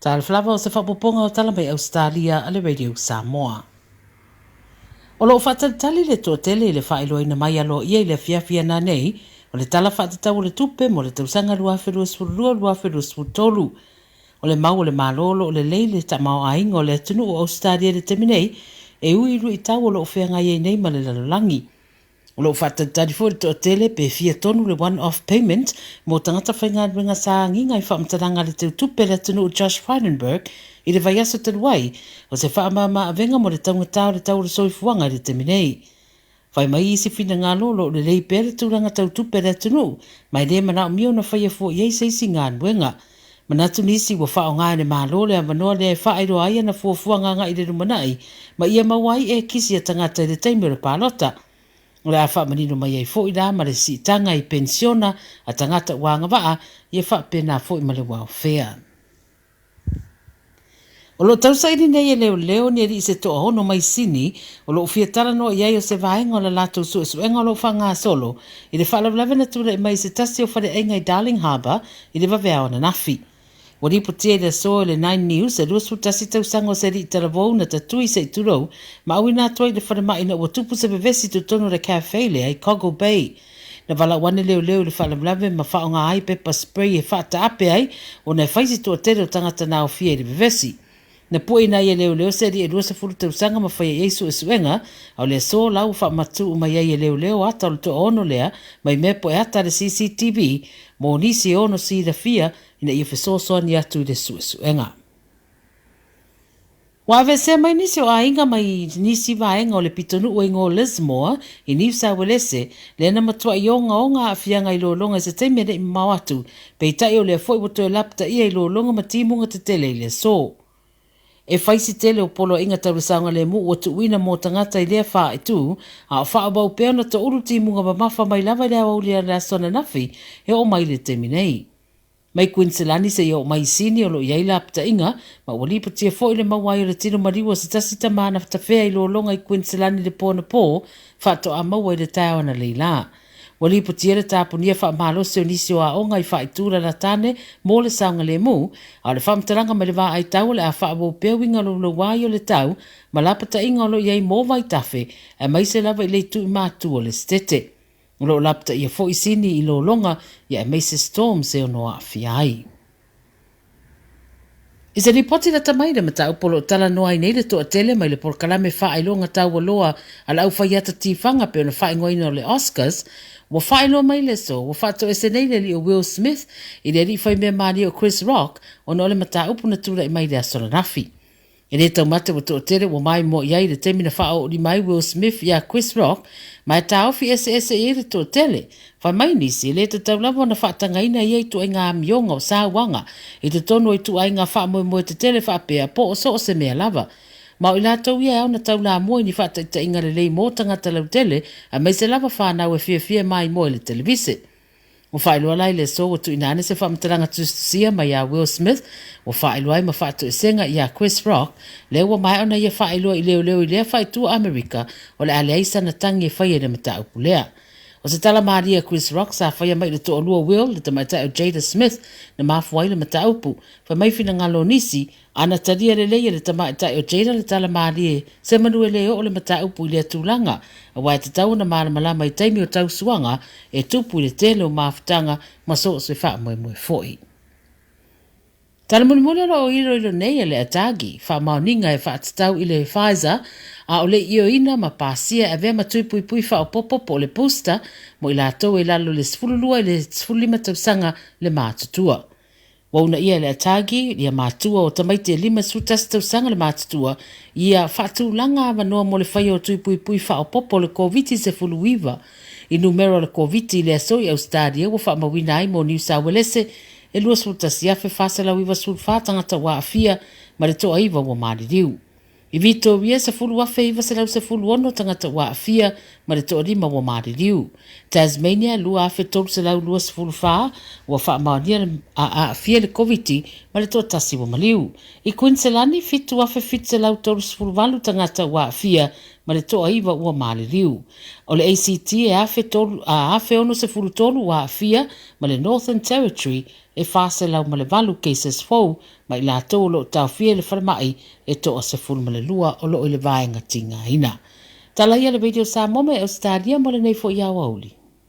Tala Fou o se whapoponga o tala mai Ausetalia ale radio Samoa. O lo whatatali le tō tele le whaeloina mai alo ia i le fiafia nā nei, o le tala whatatau le tupe mo le tausanga luawhiru spurua luawhiru sputolu. O le mau o le malolo o le leile ta mau ainga o le tunu o Ausetalia le teminei, e uiru i tau o lo whenga iei nei ma le lalolangi. O lo whatatari fo le tō tele pe fia tonu le one-off payment mo tangata whainga ringa sa nginga i whaamtaranga le tau tupe le tunu o Josh Frydenberg i le vai aso taluai o se whaamama avenga mo le taungatau le tau le soifuanga le teminei. Whai mai isi whina ngā lolo le lei pere tūranga tau tupe le tunu, mai le mana o mio na whaia fo iei seisi ngā nuenga. Manatu nisi wa whao ngā ne mā lole a manoa le whaero aia na fuafuanga ngā i le rumanai, ma ia mawai e kisi a tangata i le teimere pālota. O le a wha manino mai ei fo i rā ma le si tanga i pensiona a tangata wanga waa i e wha pena fo i ma le welfare. O lo tausairi nei e leo ni eri se toa hono mai sini, o lo ufiatara no iai o se vaenga o la lato suenga o lo whanga solo, i le whalaulawe na tūra i mai se tasi o whare enga i Darling Harbour, i le wawea o na nafi. O ripo tia le so le 9 News, e ruasu tasi tausango se ri i taravou na tatui se i turou, ma awi nā toi le whare mai na ua tupu se bevesi tu tono le cafe lea i Cogo Bay. Na wala wane leo le whalamlawe ma whaonga ai pepper spray e whaata ape ai, o na whaisi tu o tere o tangata nā o fia i le bevesi. Na pui na ia leo se ri e ruasa furu tausanga ma whaia Yesu e suenga, au le so lau wha matu o mai ia leo ata o le to ono lea, mai mepo e ata le CCTV, mo nisi ono si da fia, ina ia whesosoa ni atu le suenga. Wawe se mai nisi o ainga mai nisi vaenga o le pitonu o ingo Lismore, i New South Wales, le na matua i onga onga a fianga i longa se teimere i mawatu, pe itai o le foi wato e lapta ia i longa matimunga te tele i le so. E whaisi tele o polo inga taurusanga le mu o tu uina mo tangata i lea wha i tu, a o wha abau peo na ta uruti munga ma mawha mai lawa lea waulia rea sona nafi, e o mai le teminei. Mai Quincelani se o mai sini o lo iai lapta inga, ma wali patia fo i le mawai o le tino mariwa se tasita maana whatawhea i lo longa i Quincelani le pōna pō, whato a maua i le tau ana leila. Wali patia le tāpunia wha malo se o nisi o a onga i wha i tūra la tane, mō le saunga le mu, a le whamtaranga ma le wā ai tau le a wha abo pewinga lo wai o le tau, ma lapata inga o lo iai mō vai tafe, e mai se lava i le tu i mātu o le stete. Lo lapta ia fo isini i lo longa ia e meise storm se o noa fiai. I se ripoti la tamai le mata upolo tala noa i neile to a tele mai le porkalame wha ilonga tau loa a lau whaiata tifanga pe ona wha ingoina o le Oscars, wa wha ilo mai le so, wa wha to ese neile li o Will Smith i le ri whai mea maari o Chris Rock o no le mata upuna tula i mai le asola nafi. E le tau mate wa to tere wa mai mo iai le temina wha o li mai Will Smith ia Chris Rock, mai ta ofi ese e le to tele. Whai mai nisi, le te tau lawa na whaatanga ina iei tu ai ngā mionga o sā wanga, i te tono i tu ai ngā wha moe te tele wha pēa po o so o se mea lava. Mau i la tau ia au na tau la moe ni wha ta inga le lei mōtanga talau tele, a mai se lava whanau e fia mai moe le televise. O whaelua lai le so o tu inane se whamtaranga tustusia mai a Will Smith, o whaelua ma whaatu e senga i a Chris Rock, leo mai ona ia whaelua i leo i lea whaitua Amerika, o le aleisa na tangi e whaia le mata upulea. O se tala maria Chris Rock sa whaia mai le to olua Will, le tamaitai o Jada Smith, na mafuai le mata upu, wha mai fina ngalo nisi, ana taria le leia le tamaitai o Jada le tala maria, se manu e leo o le mata upu i lea tūlanga, a wai te tau na maana malama i taimi o tau suanga, e tupu i le tele o mafutanga, ma so se wha moe foi. Tala muni o ilo nei le atagi, wha maoninga e wha atatau i le Pfizer, a o le io ina ma pasia e vea matui pui wha o popo le posta, mo i la tau e lalo le sfululua i le sfulima tausanga le mātutua. Wauna ia le atagi, ia mātua o tamaite e 5 sutas tausanga le mātutua, ia whatu langa manoa mo le whaia o tui pui wha o popo le COVID se fuluiva. I numero le COVID le aso i Ausetalia, wa wha mawina ai mo New South Wales, e lua sutas iafe whasala wiwa sulfatanga ta wa afia, ma le toa iwa wa maririu. I Victoria se fulu afe iwa se lau se fulu ono tangata wa afia ma le to lima ua maliliu. Tasmania lua afe tolu se lau lua sefulufā ua whaamaonia a fia le COVID ma le to tasi ua maliu. I Queensland fitu afe fitu se lau tolu sefuluvalu tangata ua fia ma le to aiva ua maliliu. O le ACT afe ono sefulutolu ua fia ma le Northern Territory fase lau ma le valu cases fou ma i la tau lo tau fia le wharamai to a sefulu ma le lua o lo i le vaenga tinga ina. Tala ia le video sa mome Ausetalia mo le nei fo ia wauli.